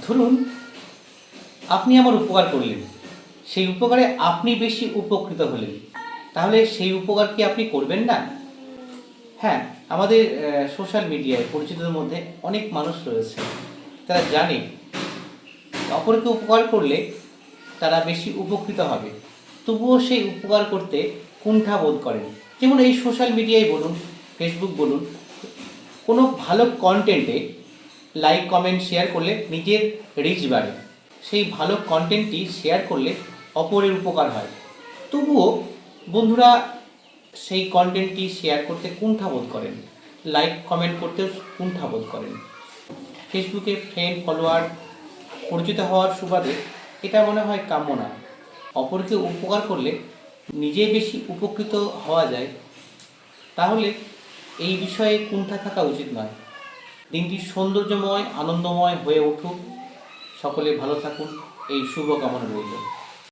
ধরুন আপনি আমার উপকার করলেন, সেই উপকারে আপনি বেশি উপকৃত হলেন, তাহলে সেই উপকার কি আপনি করবেন না? হ্যাঁ, আমাদের সোশ্যাল মিডিয়ায় পরিচিতদের মধ্যে অনেক মানুষ রয়েছে, তারা জানে অপরকে উপকার করলে তারা বেশি উপকৃত হবে, তবুও সেই উপকার করতে কুণ্ঠা বোধ করেন। যেমন এই সোশ্যাল মিডিয়ায় বলুন, ফেসবুক বলুন, কোনো ভালো কন্টেন্টে লাইক কমেন্ট শেয়ার করলে নিজের রিচ বাড়ে, সেই ভালো কন্টেন্টটি শেয়ার করলে অপরের উপকার হয়, তবুও বন্ধুরা সেই কন্টেন্টটি শেয়ার করতে কুণ্ঠাবোধ করেন, লাইক কমেন্ট করতেও কুণ্ঠাবোধ করেন। ফেসবুকে ফ্রেন্ড ফলোয়ার পরিচিত হওয়ার সুবাদে এটা মনে হয় কাম্য না। অপরকে উপকার করলে নিজে বেশি উপকৃত হওয়া যায়, তাহলে এই বিষয়ে কুণ্ঠা থাকা উচিত নয়। দিনটি সৌন্দর্যময় আনন্দময় হয়ে উঠুক, সকলে ভালো থাকুন, এই শুভকামনা রইল।